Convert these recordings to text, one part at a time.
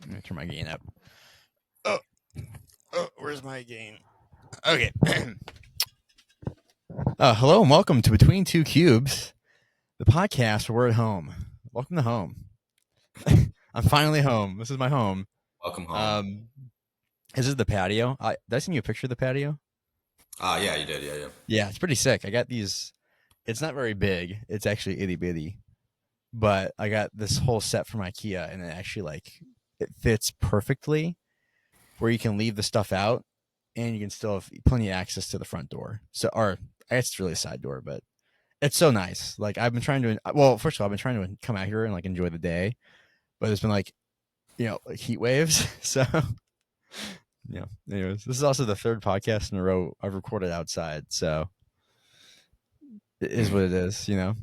Let me turn my gain up. Oh, where's my gain? Okay. Hello and welcome to Between Two Cubes, the podcast where we're at home. Welcome to home. I'm finally home. This is my home. Welcome home. Um, this is the patio. Did I send you a picture of the patio? Yeah, you did. Yeah. Yeah, it's pretty sick. I got these. It's not very big. It's actually itty bitty, but I got this whole set from IKEA, and it actually it fits perfectly where you can leave the stuff out and you can still have plenty of access to the front door. So, or I guess it's really a side door, but it's so nice. Like I've been trying to, well, first of all, I've been trying to come out here and like enjoy the day, but it's been like, like heat waves. So, anyways, this is also the third podcast in a row I've recorded outside. So it is what it is. Yeah.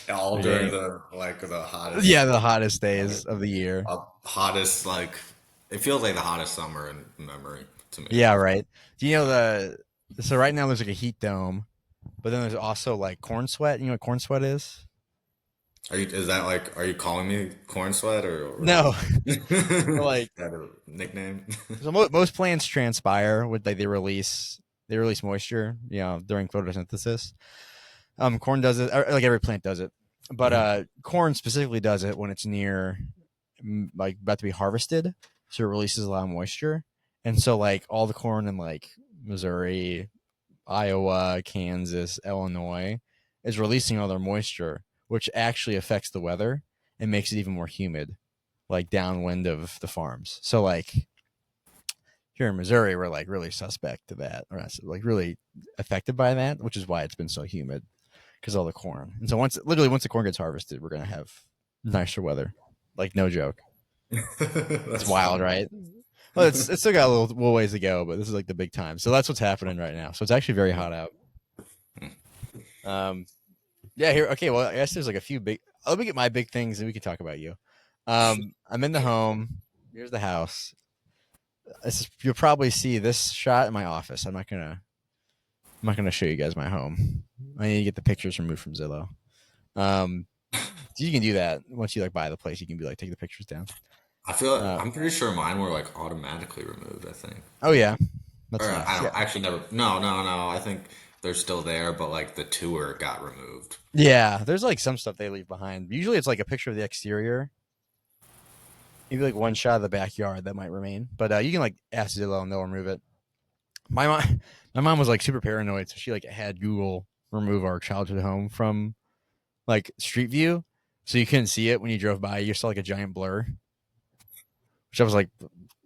All during Yeah. the hottest, Yeah. The hottest like, days of the year. hottest it feels like the hottest summer in memory to me. Yeah. Right. Do you know so right now there's like a heat dome, but then there's also like corn sweat. You know what corn sweat is? Are you calling me corn sweat or No. is Like that a nickname? so most plants transpire with like they release moisture, during photosynthesis. Corn does it, or, like every plant does it, but Hmm. corn specifically does it when it's near like about to be harvested, so it releases a lot of moisture, and so like all the corn in like Missouri, Iowa, Kansas, Illinois is releasing all their moisture, which actually affects the weather and makes it even more humid, like downwind of the farms. So like here in Missouri, we're like really suspect to that, or like really affected by that, which is why it's been so humid because all the corn. And so once the corn gets harvested, we're gonna have nicer weather. Like no joke. It's That's wild, funny. right? Well, it's still got a little ways to go, but this is like the big time. So that's what's happening right now. So it's actually very hot out. Um, yeah. Here. Okay. Well, I guess there's like a few big. Let me get my big things, and we can talk about you. I'm in the home. Here's the house. You'll probably see this shot in my office. I'm not gonna show you guys my home. I need to get the pictures removed from Zillow. Um, you can do that once you like buy the place. You can be like take the pictures down. Uh, I'm pretty sure mine were like automatically removed, I think. oh yeah, that's Or I nice. don't Yeah, actually never. No. I think they're still there, but like the tour got removed. yeah. There's like some stuff they leave behind. Usually it's like a picture of the exterior, maybe like one shot of the backyard that might remain. But you can like ask Zillow and they'll remove it. My mom, my mom was like super paranoid, so she like had Google remove our childhood home from like Street View, so you couldn't see it when you drove by. You saw like a giant blur, which I was like,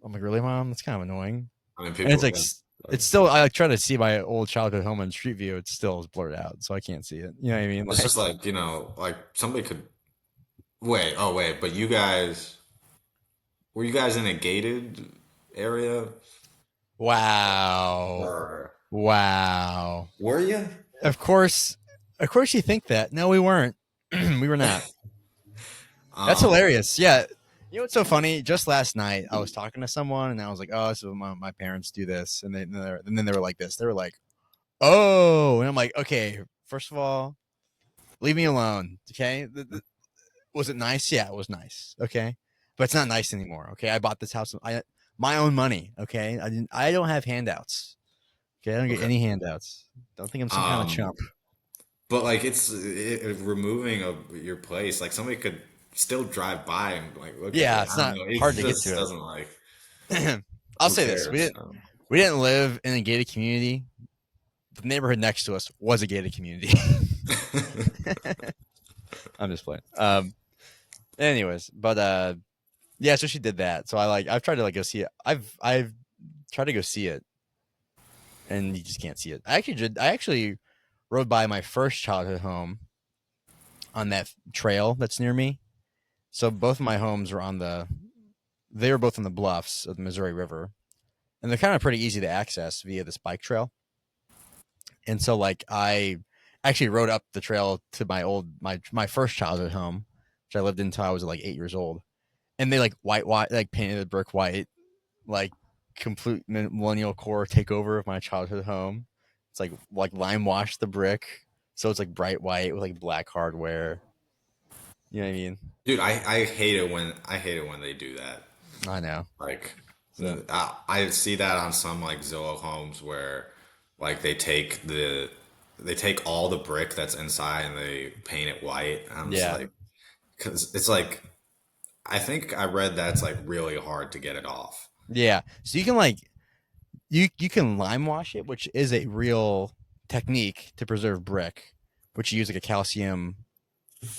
I'm like, really, mom? That's kind of annoying. I mean, And it's people. like Yeah, like, it's still I like try to see my old childhood home on Street View. It still is blurred out, so I can't see it. You know what I mean? it's Like, just like like somebody could wait. Oh wait, but you guys were you guys in a gated area wow, or wow. were you? Of course, you think that. No, we weren't. We were not. That's Um, hilarious. Yeah. You know what's so funny? Just last night, I was talking to someone, and I was like, "Oh, so my parents do this," and then they were like this. They were like, "Oh," and I'm like, "Okay, first of all, leave me alone. Okay, was it nice? Yeah, it was nice. Okay, but it's not nice anymore. Okay, I bought this house. My own money. Okay, I don't have handouts. Okay, I don't get okay. any handouts. Don't think I'm some kind of Um, chump. but like removing of your place, like somebody could still drive by and like look at Yeah, it. it's I don't not know. It hard to get just to doesn't like it. I'll who say this: we cares? didn't we didn't live in a gated community. The neighborhood next to us was a gated community. I'm just playing. Anyways, but yeah, so she did that. So I've tried to like go see it. I've tried to go see it, and you just can't see it. I actually rode by my first childhood home on that trail that's near me. So both of my homes were they were both on the bluffs of the Missouri River, and they're kind of pretty easy to access via this bike trail. And so like I actually rode up the trail to my first childhood home, which I lived in until I was like 8 years old. And they like white like painted the brick white, like complete millennial core takeover of my childhood home. It's like lime washed the brick, so it's like bright white with like black hardware. You know what I mean? Dude, I hate it when they do that. I know. Like, So I see that on some like Zillow homes where like they take all the brick that's inside and they paint it white. I'm just yeah, like, because it's like I think I read that's like really hard to get it off. yeah. So you can like you can lime wash it, which is a real technique to preserve brick, which you use like a calcium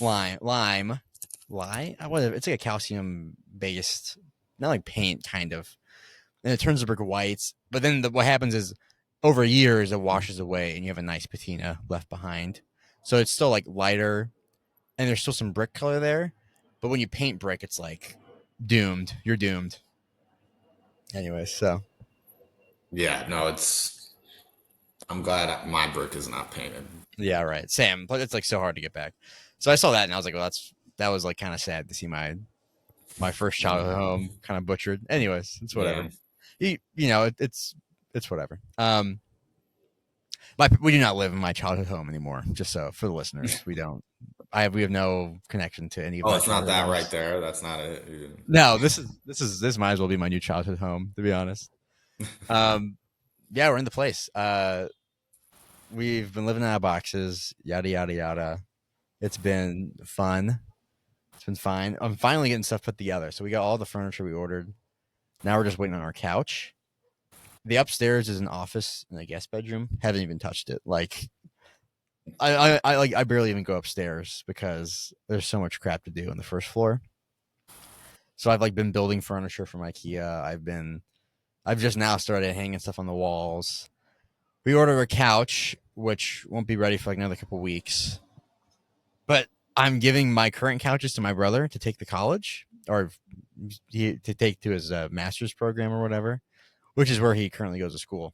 lime, what it's like a calcium based, not like paint kind of, and it turns the brick white. But then what happens is over years it washes away, and you have a nice patina left behind. So it's still like lighter, and there's still some brick color there. But when you paint brick, it's like doomed. You're doomed. Anyway, so Yeah, no, I'm glad my brick is not painted. yeah, right. Sam, but it's like so hard to get back. So I saw that and I was like, well, that was like kind of sad to see my first childhood home kind of butchered. Anyways, it's whatever. Yeah. You know, it's whatever. We do not live in my childhood home anymore. Just so for the listeners, we don't. We have no connection to any of Oh, my it's not childhood that right homes. there. That's not it. No, this might as well be my new childhood home, to be honest. Um, yeah, we're in the place. We've been living out of boxes, yada yada yada. It's been fun. It's been fine. I'm finally getting stuff put together. So we got all the furniture we ordered. Now we're just waiting on our couch. The upstairs is an office and a guest bedroom. Haven't even touched it. Like I barely even go upstairs because there's so much crap to do on the first floor. So I've like been building furniture from IKEA. I've just now started hanging stuff on the walls. We ordered a couch, which won't be ready for like another couple weeks. But I'm giving my current couches to my brother to take to college or to take to his master's program or whatever, which is where he currently goes to school.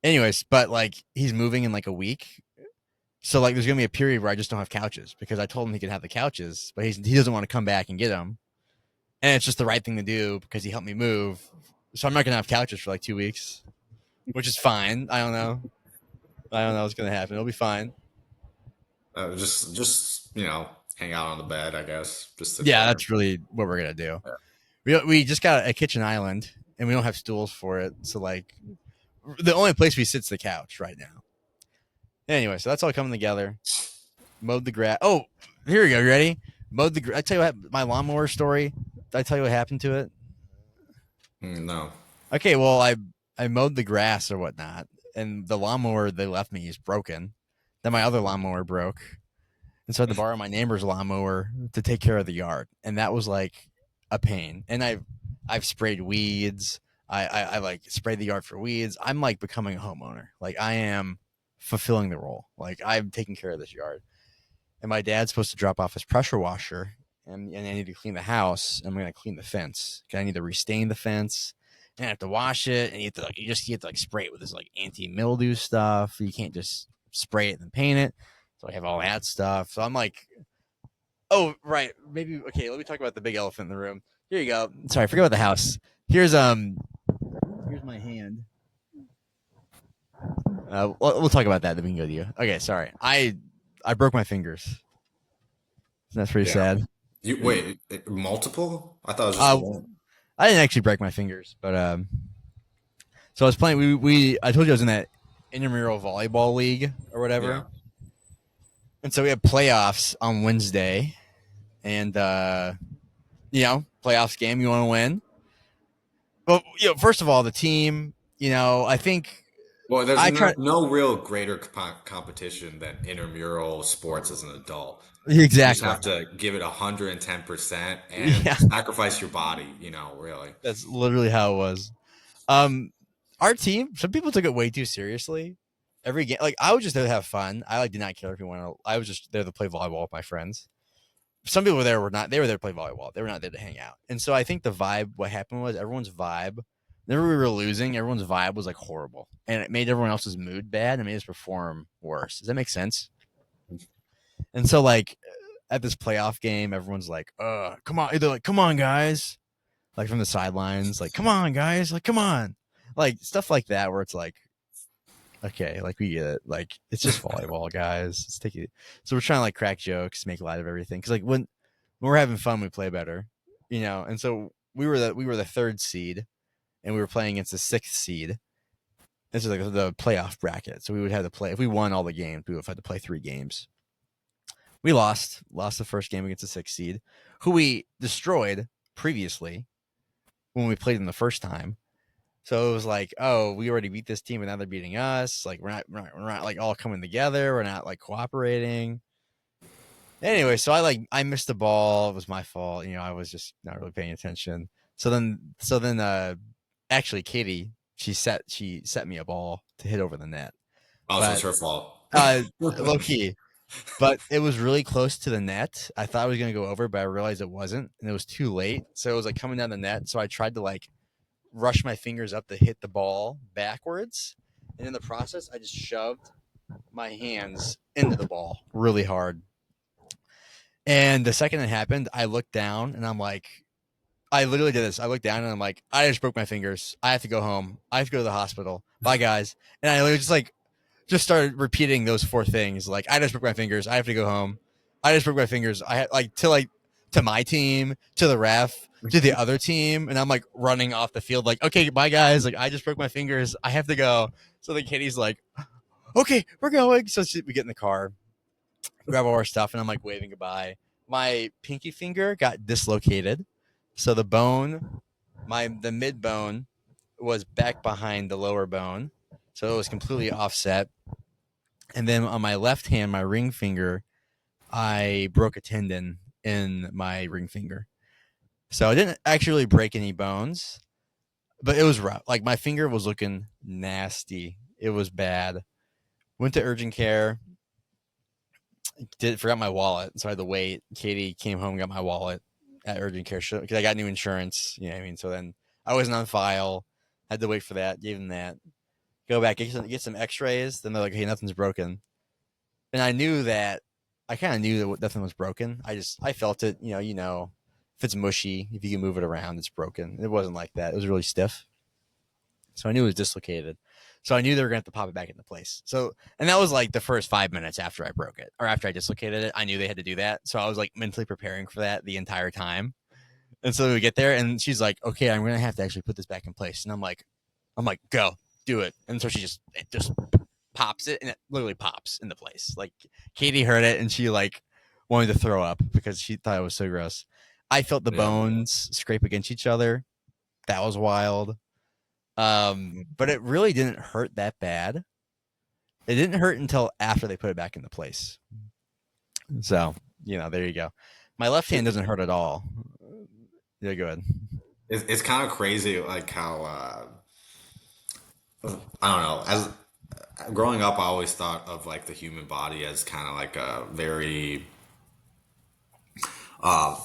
Anyways, but like he's moving in like a week. So like there's gonna be a period where I just don't have couches because I told him he could have the couches, but he doesn't want to come back and get them. And it's just the right thing to do because he helped me move. So I'm not gonna have couches for like 2 weeks, which is fine. I don't know. I don't know what's gonna happen. It'll be fine. Just hang out on the bed, I guess. Just sit Yeah, there. that's really what we're gonna do. Yeah. We just got a kitchen island and we don't have stools for it. So like the only place we sit's the couch right now. Anyway, so that's all coming together. Mowed the grass. Oh, here we go. You ready? Mowed the. I tell you what, my lawnmower story. Did I tell you what happened to it? No. Okay, well, I mowed the grass or whatnot, and the lawnmower they left me is broken. Then my other lawnmower broke, and so I had to borrow my neighbor's lawnmower to take care of the yard, and that was like a pain. And I've sprayed weeds. I like sprayed the yard for weeds. I'm like becoming a homeowner. Like I am fulfilling the role. Like I'm taking care of this yard. And my dad's supposed to drop off his pressure washer, and I need to clean the house. And I'm gonna clean the fence. I need to restain the fence, and I have to wash it. And you have to like spray it with this like anti mildew stuff. You can't just spray it and then paint it. So I have all that stuff. So I'm like, oh right, maybe okay. Let me talk about the big elephant in the room. Here you go. Sorry, forget about the house. Here's my hand. We'll talk about that. Then we can go to you. Okay, sorry. I broke my fingers. That's pretty Yeah. sad. You wait, multiple? I thought it was just the Uh, one. I didn't actually break my fingers, but so I was playing. We I told you I was in that intramural volleyball league or Yeah. whatever, and so we had playoffs on Wednesday, and playoffs game you want to win. Well, first of all, the team. I think Well, there's I try no real greater competition than intramural sports as an adult. You just exactly. have to give it 110% and Yeah, sacrifice your body, really. that's literally how it was. Um, our team. Some people took it way too seriously. Every game, like I was just there to have fun. I like did not care if you want to. I was just there to play volleyball with my friends. Some people were not. They were there to play volleyball. They were not there to hang out. And so I think the vibe. What happened was everyone's vibe. Whenever we were losing, everyone's vibe was like horrible, and it made everyone else's mood bad and made us perform worse. Does that make sense? And so like at this playoff game, everyone's like, come on!" They're like, "Come on, guys!" Like from the sidelines, like, "Come on, guys!" Like, "Come on!" Like stuff like that, where it's like Okay, like we get it. Like it's just volleyball, guys. Let's take it. So we're trying to like crack jokes, make light of everything. Because like when we're having fun, we play better, you know. And so we were the third seed, and we were playing against the sixth seed. This is like the playoff bracket. So we would have to play if we won all the games, we would have had to play 3 games. We lost the first game against the sixth seed, who we destroyed previously when we played them the first time. So it was like, oh, we already beat this team, and now they're beating us. Like we're not like all coming together. We're not like cooperating. Anyway, so I missed the ball. It was my fault. You know, I was just not really paying attention. So then actually Katie she set me a ball to hit over the net, Oh, so it's but her fault. uh low key. But it was really close to the net. I thought I was gonna go over, but I realized it wasn't, and it was too late. So it was like coming down the net. So I tried to like rush my fingers up to hit the ball backwards, and in the process, I just shoved my hands into the ball really hard. And the second it happened, I looked down and I'm like, I literally did this. I looked down and I'm like, I just broke my fingers. I have to go home. I have to go to the hospital. Bye, guys. And I literally just started repeating those 4 things. Like, I just broke my fingers. I have to go home. I just broke my fingers. I had to my team, to the ref, to the other team, and I'm like running off the field. Like, okay, bye, guys. Like, I just broke my fingers. I have to go. So the Katie's like, okay, we're going. So we get in the car, grab all our stuff, and I'm like waving goodbye. My pinky finger got dislocated, so the mid bone was back behind the lower bone, so it was completely offset. And then on my left hand, my ring finger, I broke a tendon in my ring finger. So I didn't actually break any bones, but it was rough. Like my finger was looking nasty. It was bad. Went to urgent care. Forgot my wallet, so I had to wait. Katie came home, got my wallet at urgent care because I got new insurance. You know what I mean? So then I wasn't on file. Had to wait for that. Gave them that. Go back, get some X-rays. Then they're like, "Hey, nothing's broken." And I knew that. I kind of knew that nothing was broken. I felt it. If it's mushy, if you can move it around, it's broken. It wasn't like that. It was really stiff. So I knew it was dislocated. So I knew they were going to have to pop it back into place. So, and that was like the first 5 minutes after I broke it or after I dislocated it. I knew they had to do that. So I was like mentally preparing for that the entire time. And so we get there and she's like, okay, I'm going to have to actually put this back in place. And I'm like, go do it. And so it just pops it and it literally pops into place. Like Katie heard it and she like wanted to throw up because she thought it was so gross. I felt the Yeah. bones scrape against each other. That was wild. But it really didn't hurt that bad. It didn't hurt until after they put it back into place. So, there you go. My left hand doesn't hurt at all. Yeah, go ahead. It's kind of crazy, like how I don't know. As growing up, I always thought of like the human body as kind of like a uh,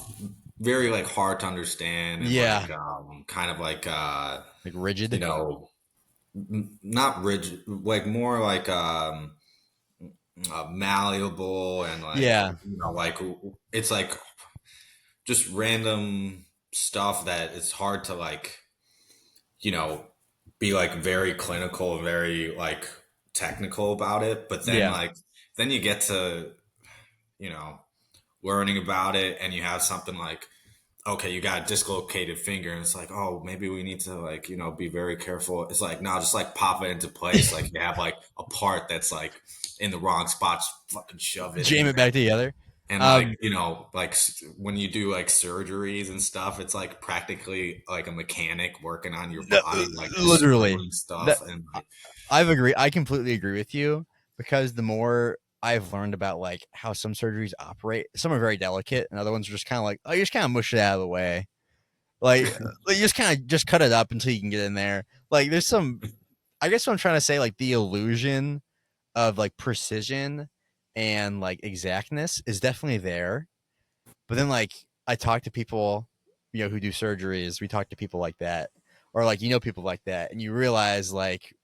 very like hard to understand and Yeah, like kind of like like you rigid. know, not rigid, like more like malleable and like Yeah, like it's like just random stuff that it's hard to like you know be like very clinical and very like technical about it, but then yeah. like then you get to you know learning about it and you have something like okay, you got a dislocated finger, and it's like, oh, maybe we need to like, be very careful. It's like, no, just like pop it into place. Like you have like a part that's like in the wrong spot, just fucking shove it in Jam it there. back together. And like, Um, like when you do like surgeries and stuff, it's like practically like a mechanic working on your no, body, like just literally. screwing That stuff and like, I completely agree with you because the more I've learned about like how some surgeries operate, some are very delicate, and other ones are just kind of like, oh, you just kind of mush it out of the way. Like you just kind of just cut it up until you can get in there. Like there's some, I guess what I'm trying to say, like the illusion of like precision and like exactness is definitely there. But then like I talk to people, who do surgeries. We talk to people like that, or like people like that, and you realize like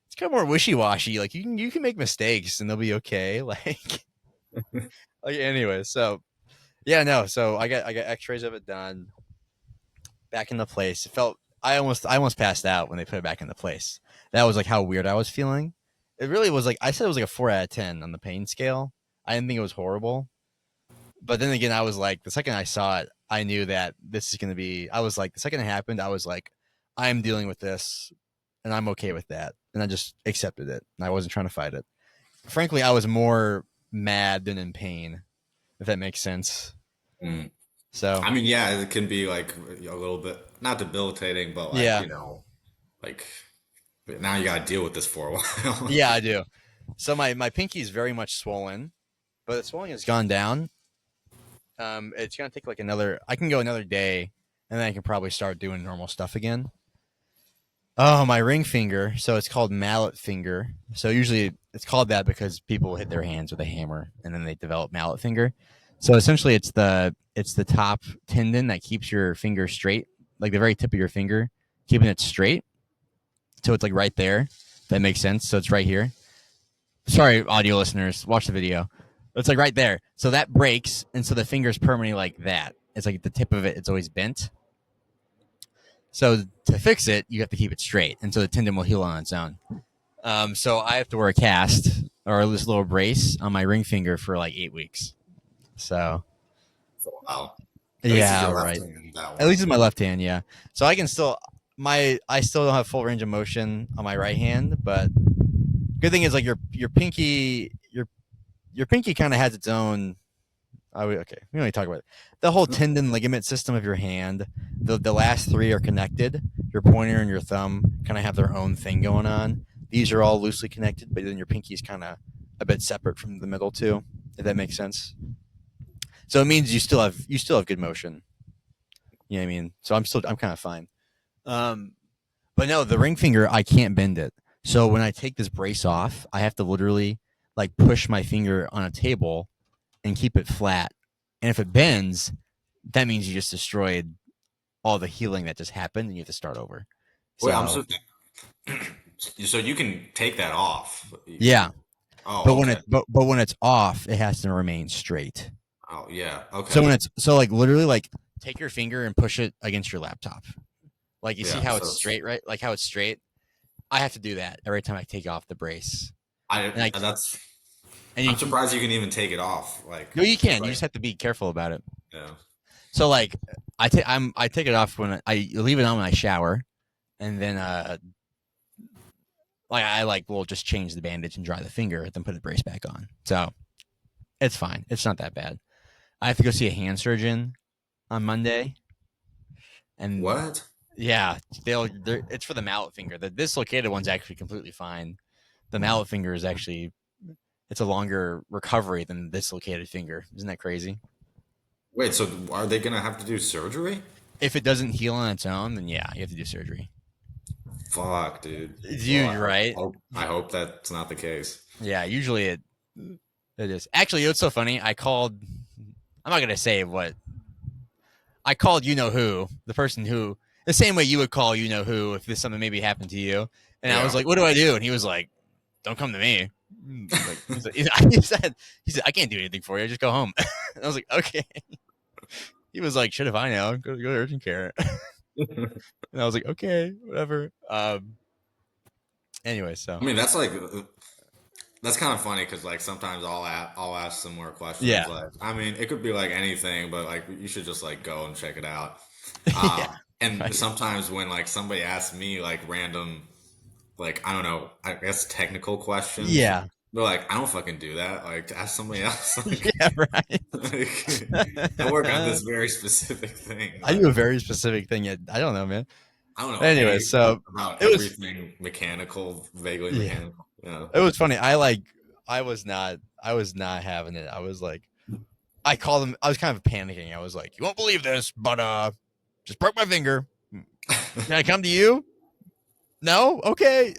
it's kind of more wishy washy. Like you can make mistakes and they'll be okay. Like anyway. So yeah, no. So I got X-rays of it done, back into place. It felt I almost passed out when they put it back into place. That was like how weird I was feeling, It really was like I said it was like a 4 out of 10 on the pain scale. I didn't think it was horrible, but then again, I was like the second I saw it, I knew that this is going to be. I was like the second it happened, I was like, I'm dealing with this, and I'm okay with that, and I just accepted it, and I wasn't trying to fight it. Frankly, I was more mad than in pain, if that makes sense. Mm. So I mean, yeah, it can be like a little bit not debilitating, but like yeah, you know, like now you got to deal with this for a while. yeah, I do. So my pinky is very much swollen, but the swelling has gone down. It's gonna take like another. I can go another day, and then I can probably start doing normal stuff again. Oh, my ring finger. So it's called mallet finger. So usually it's called that because people hit their hands with a hammer, and then they develop mallet finger. So essentially, it's the top tendon that keeps your finger straight, like the very tip of your finger, keeping it straight. So it's like right there. That makes sense. So it's right here. Sorry, audio listeners, watch the video. It's like right there. So that breaks, and so the finger's permanently like that. It's like the tip of it, it's always bent. So to fix it, you have to keep it straight, and so the tendon will heal on its own. So I have to wear a cast or this little brace on my ring finger for like 8 weeks. So Wow. At least it's yeah, your left right. hand that At one. least it's my left hand, yeah. So I can still I still don't have full range of motion on my right hand, but good thing is like your pinky kind of has its own. Okay, we don't need to talk about it. The whole tendon ligament system of your hand. The last three are connected. Your pointer and your thumb kind of have their own thing going on. These are all loosely connected, but then your pinky is kind of a bit separate from the middle too. If that makes sense. So it means you still have good motion. You know what I mean? So I'm kind of fine. Um, but no, the ring finger I can't bend it. So when I take this brace off, I have to literally like push my finger on a table and keep it flat. And if it bends, that means you just destroyed all the healing that just happened and you have to start over. Wait, I'm So so so you can take that off. yeah. Oh, But when okay. it but when it's off, it has to remain straight. Oh, yeah. So Okay. when it's so like literally like take your finger and push it against your laptop. Like you see Yeah. how So it's straight, right? Like how it's straight. I have to do that every time I take off the brace. I And I that's and I'm you surprised you can even take it off. Like, no, you cause can. You like just have to be careful about it. yeah. So like I take it off when I leave it on when I shower, and then like I like will just change the bandage and dry the finger, then put the brace back on. So it's fine. It's not that bad. I have to go see a hand surgeon on Monday, and What? yeah, it's for the mallet finger. The dislocated one's actually completely fine. The mallet finger is actually it's a longer recovery than the dislocated finger. Isn't that crazy? Wait, so are they gonna have to do surgery? If it doesn't heal on its own, then yeah, you have to do surgery. Fuck, dude. It's Well, huge, right? I hope that's not the case. Yeah, usually it is. Actually, it's so funny. I called. I'm not gonna say what I called. You know who the person who the same way you would call you know who if this something maybe happened to you. And I was Yeah. like, "What do I do?" And he was like, "Don't come to me." Like he said, "I can't do anything for you. Just go home." And I was like, "Okay." He was like, "Shit, if I know, go to urgent care." And I was like, "Okay, whatever." Anyway, so I mean, that's kind of funny because like sometimes I'll ask some more questions. yeah, Like, I mean, it could be like anything, but like you should just like go and check it out. yeah, And right, sometimes when like somebody asks me like random, like I don't know, I guess technical questions, yeah, they're like, I don't fucking do that. Like to ask somebody else, yeah, right. like, I work on this very specific thing. I do a very specific thing. Yet I don't know, man. I don't know Anyway, any so about it was everything mechanical, vaguely yeah, mechanical. Yeah. it was funny. I was not having it. I was like, I called him. I was kind of panicking. I was like, you won't believe this, but just broke my finger. Can I come to you? No, okay.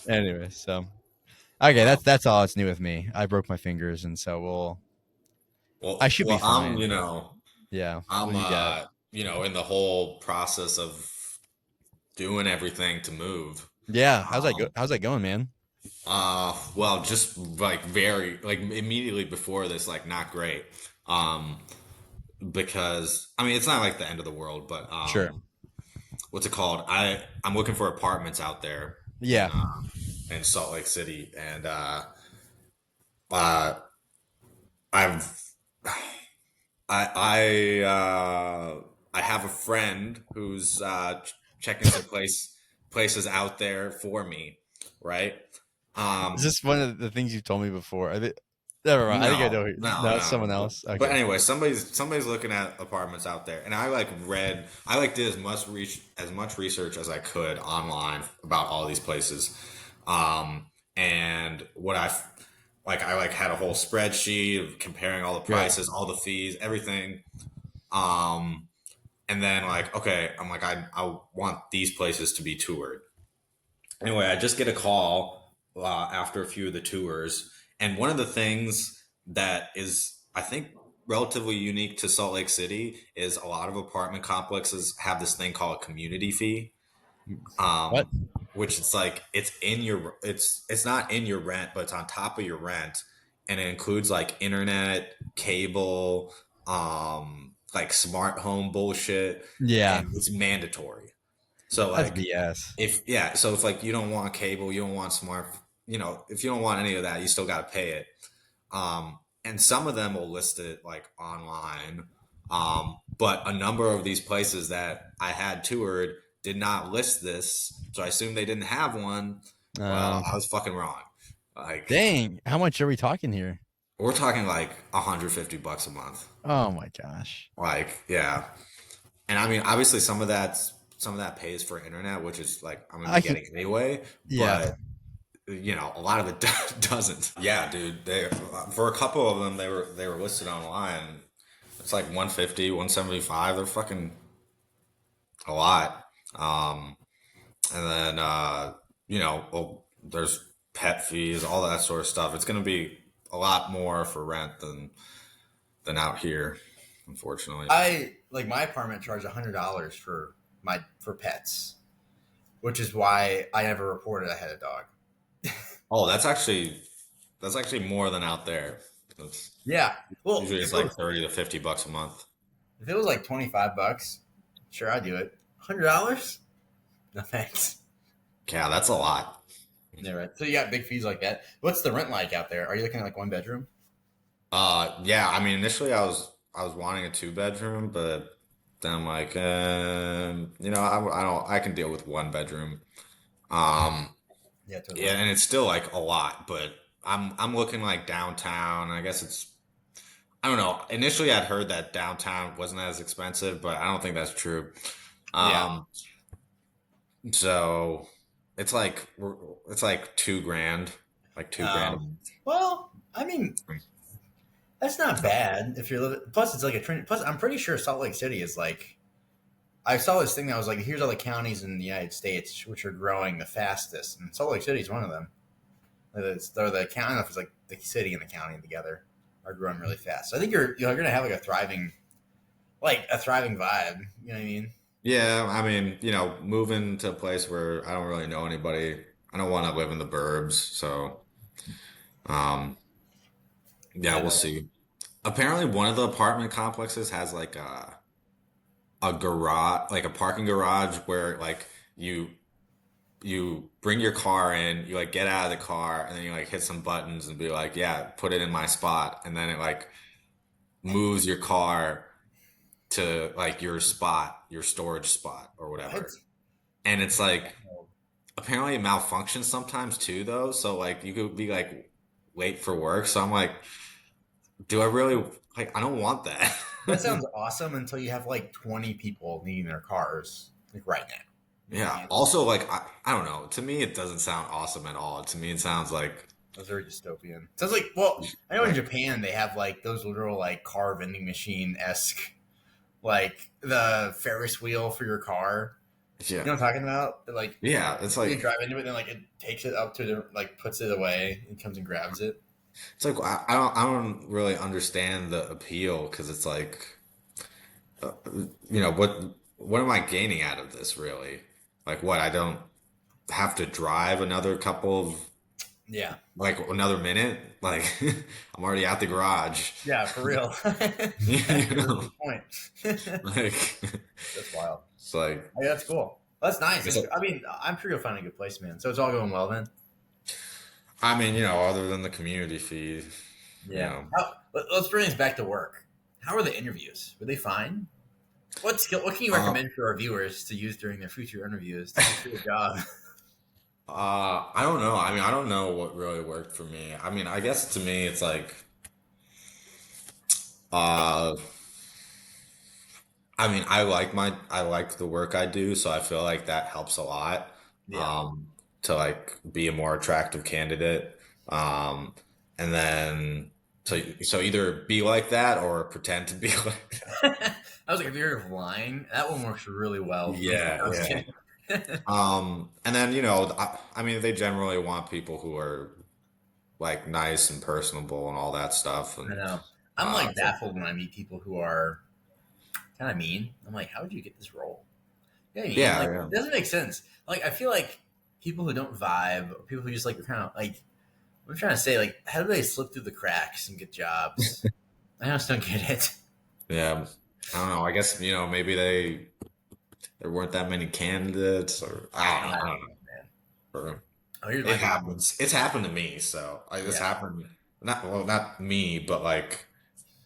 Anyway, so okay, Wow. that's all that's new with me. I broke my fingers, and so I should be I'm, fine. Yeah. What I'm, do you got? in the whole process of doing everything to move. Yeah. Um, How's that going, man? well, just like very, like immediately before this, like not great. Um, because I mean, it's not like the end of the world, but Sure. what's it called? I'm looking for apartments out there, Yeah. and in Salt Lake City, and uh, I've I have a friend who's checking some places out there for me, right? Is Um, this one of the things you told me before? Never mind. I think I know. No, it's someone No. else. But Okay. anyway, somebody's looking at apartments out there, and I like did as much research as I could online about all these places, and I like had a whole spreadsheet of comparing all the Good. prices, all the fees, everything. Um, and then like, okay, I'm like, I want these places to be toured. Anyway, I just get a call after a few of the tours, and one of the things that is, I think, relatively unique to Salt Lake City is a lot of apartment complexes have this thing called a community fee, What? which it's like it's not in your rent, but it's on top of your rent, and it includes like internet, cable, like smart home bullshit, Yeah, and it's mandatory. So that's like BS. if yeah, so if like you don't want cable, you don't want smart, if you don't want any of that, you still got to pay it. And some of them will list it like online. But a number of these places that I had toured did not list this, so I assumed they didn't have one. Well, Um, I was fucking wrong. Like Dang, how much are we talking here? we're talking like $150 a month. Oh my gosh. Like yeah, and I mean obviously some of that pays for internet, which is like I'm gonna be I can. getting anyway, Yeah. but a lot of it doesn't. Yeah, dude. They for a couple of them, they were listed online. It's like 150, 175. They're fucking a lot. Um, and then well, there's pet fees, all that sort of stuff. It's gonna be a lot more for rent than out here, unfortunately. I like my apartment charged $100 for pets, which is why I never reported I had a dog. Oh, that's actually more than out there. It's, Yeah. Well, usually it's like 30 to $50 a month. if it was like $25, sure I'd do it. $100? No thanks. Yeah, that's a lot. Yeah, right. So you got big fees like that. What's the rent like out there? Are you looking at like one bedroom? Yeah, I mean, initially I was wanting a two bedroom, but then I'm like, I don't, I can deal with one bedroom. Um, Yeah, totally. yeah, and it's still like a lot, but I'm looking like downtown. I guess I don't know. Initially, I'd heard that downtown wasn't as expensive, but I don't think that's true. Yeah. Um, so it's like it's like 2 grand, like 2 grand a month. Well, I mean, that's not bad if you're living. Plus, it's like a trend. Plus, I'm pretty sure Salt Lake City is like. I saw this thing that was like, here's all the counties in the United States which are growing the fastest, and Salt Lake City is one of them. They're the county, I don't know if it's like the city and the county together are growing really fast. So I think you're gonna have like a thriving vibe. You know what I mean? Yeah, I mean, moving to a place where I don't really know anybody. I don't want to live in the burbs, so um, yeah, Yeah, we'll no. see. Apparently, one of the apartment complexes has like a garage, like a parking garage, where like you you bring your car in, you like get out of the car, and then you like hit some buttons and be like, yeah, put it in my spot, and then it like moves your car to like your spot, your storage spot or What? whatever. And it's like apparently it malfunctions sometimes too though, so like you could be like late for work, so I'm like, do I really, like, I don't want that. That sounds awesome until you have like 20 people needing their cars like right now. You know what I Yeah, mean? also like I don't know, to me it doesn't sound awesome at all. To me it sounds Those are dystopian. Sounds like, well, I know in like Japan they have like those literal like car vending machine esque, like the Ferris wheel for your car. yeah, You know what I'm talking about? Like yeah, it's you like drive into it, and then like it takes it up to the like puts it away and comes and grabs it. I don't really understand the appeal because it's like uh, what am I gaining out of this really? Like what, I don't have to drive another couple of Yeah, like another minute, like I'm already out the garage. yeah, for real. you That's a know good point. like That's wild. it's like Hey, that's cool. That's nice. it's like I mean, I'm sure you'll find a good place, man. So it's all going well then. I mean, other than the community feed, you Yeah. know, Let's bring this back to work. How were the interviews? Were they fine? What can you uh, recommend for our viewers to use during their future interviews to secure a job? I don't know. I mean, I don't know what really worked for me. I mean, I guess to me, it's like, uh, I mean, I like the work I do, so I feel like that helps a lot, Yeah. um, to like be a more attractive candidate. Um, and then so either be like that or pretend to be like that. I was like, if you're lying, that one works really well for me. Yeah, I was yeah. kidding. And then I mean, they generally want people who are like nice and personable and all that stuff, I and know. I'm like so baffled when I meet people who are kind of mean. I'm like, how did you get this role? Yeah, I mean, yeah, like, yeah. it doesn't make sense. Like, I feel like people who don't vibe, or people who just like kind of like, I'm trying to say, like, how do they slip through the cracks and get jobs? I just don't get it. Yeah, I don't know. I guess maybe there weren't that many candidates, or I I don't don't know, man. know. Or Oh, here's it my thing. happens. It's happened to me. So like this Yeah, happened. Not me, but like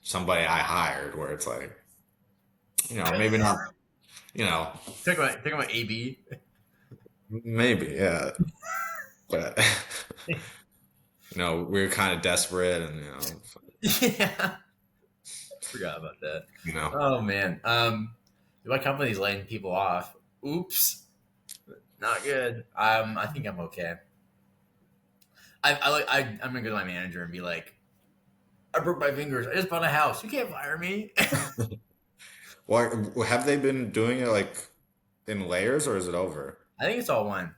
somebody I hired, where it's like maybe not. You know, talking about AB. maybe yeah, but we were kind of desperate, and Yeah, forgot about that. you know. Oh man, my company's laying people off. Oops, not good. I think I'm okay. I'm gonna go to my manager and be like, I broke my fingers. I just bought a house. You can't fire me. Well, have they been doing it like in layers, or is it over? I think it's all one.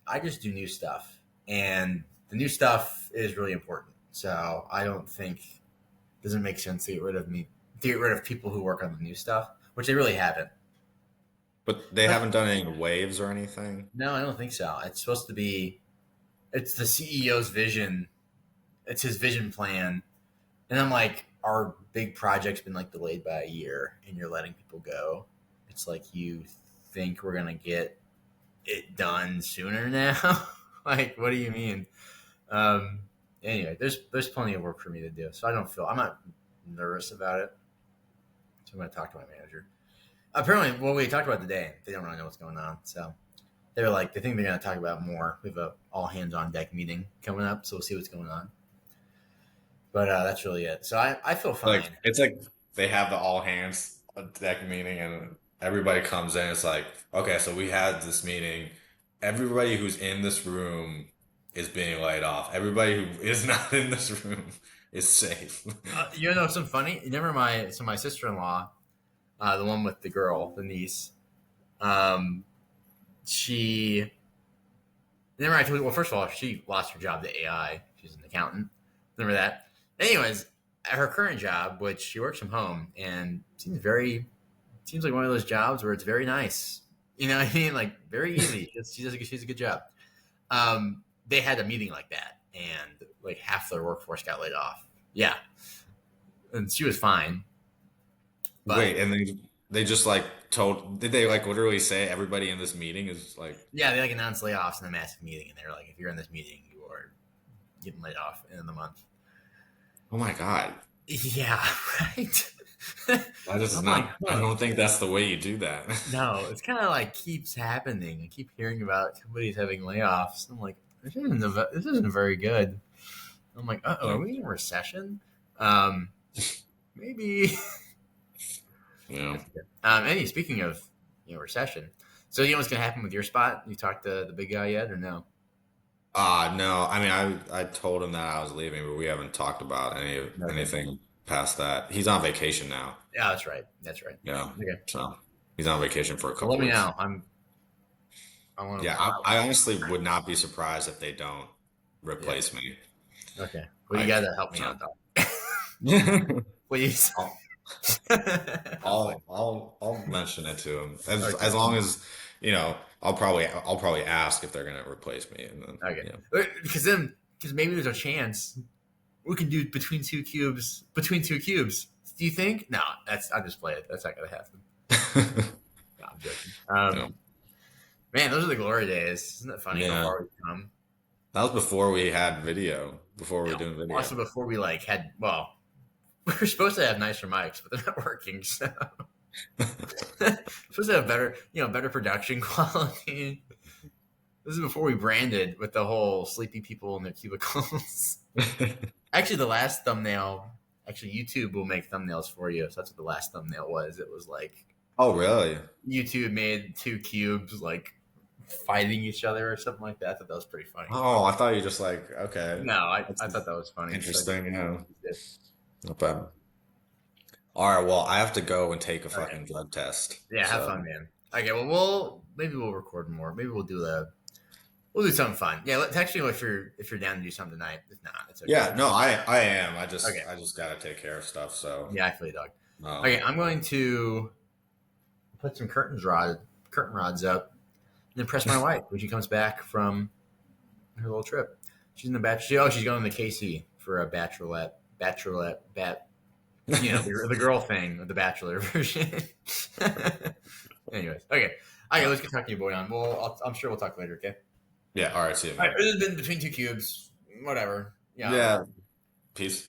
I just do new stuff, and the new stuff is really important. So I don't think it doesn't make sense to get rid of me, to get rid of people who work on the new stuff, which they really haven't. But they But haven't done any waves or anything. no, I don't think so. It's supposed to be. It's the CEO's vision. It's his vision plan, and I'm like, our big project's been like delayed by a year, and you're letting people go. It's like you think we're gonna get it done sooner now. Like, what do you mean? Um, anyway, there's plenty of work for me to do, so I'm not nervous about it. So I'm going to talk to my manager. Apparently, what we talked about today, they don't really know what's going on. So they're like, they think they're going to talk about more. We have a all hands on deck meeting coming up, so we'll see what's going on. But that's really it. So I feel Like fine. it's like they have the all hands deck meeting, and everybody comes in. It's like, okay, so we had this meeting. Everybody who's in this room is being laid off. Everybody who is not in this room is safe. You know some funny? Remember my sister in law, the one with the girl, the niece. Um, she Remember I told you, well, first of all, she lost her job to AI. She's an accountant. Remember that? Anyways, at her current job, which she works from home and seems like one of those jobs where it's very nice. You know what I mean? Like very easy. She's a good job. They had a meeting like that and like half their workforce got laid off. Yeah. And she was fine. But Wait, and they just like told, did they like literally say everybody in this meeting is like, yeah, they like announced layoffs in a massive meeting and they were like, if you're in this meeting, you are getting laid off in the month. oh my God, Yeah, right. that is I'm like, not, I huh. don't think that's the way you do that. No, it's kind of like keeps happening. I keep hearing about companies having layoffs. I'm like, this isn't very good. I'm like, Yeah. are we in a recession? Um, maybe. Yeah. Anyway, speaking of recession, so you know what's gonna happen with your spot? You talked to the big guy yet, or no? No. I mean, I told him that I was leaving, but we haven't talked about Okay. anything past that. He's on vacation now. Yeah, that's right. That's right. Yeah. Okay. So he's on vacation for a Well, let couple me weeks. know. I want Yeah, to. I honestly would not be surprised if they don't Yeah. replace me. Okay. Well, you Like, gotta help me so. out though, please. I'll, I'm playing. I'll mention it to him Okay. as long as I'll probably ask if they're gonna replace me, and then Okay. yeah. Because maybe there's a chance we can do between two cubes. Between two cubes. Do you think? No, I'll just play it. That's not gonna happen. No, I'm joking. Yeah. Man, those are the glory days. Isn't it funny how Yeah. far we've come? That was before we had video. Before we were doing Also, video. before we like had, well, we were supposed to have nicer mics, but they're not working. So supposed to have better, better production quality. This is before we branded with the whole sleepy people in their cubicles. Actually, the last thumbnail, actually, YouTube will make thumbnails for you. So that's what the last thumbnail was. It was like Oh, really? YouTube made two cubes like fighting each other or something like that. I thought that was pretty funny. Oh, I thought you just like, okay. No, I That's thought that was funny. So I interesting. Yeah. used it. Not bad. All right. Well, I have to go and take a Okay. fucking drug test. Yeah, have So, fun, man. Okay, well, maybe we'll record more. Maybe we'll do something fun. Yeah, text me if you're down to do something tonight. If not, it's okay. yeah, no, I am. Okay. I just got to take care of stuff. So, Yeah, I feel you, dog. um, Okay, I'm going to put some curtain rods up, and impress my wife when she comes back from her little trip. She's in the she's going to KC for a the girl thing of the bachelor version. Anyways, okay. Okay, let's get talking to you, boy. On. I'm sure we'll talk later. Okay. yeah. All right. See you, All right. man. This has been between two cubes. Whatever. Yeah. Yeah. Peace.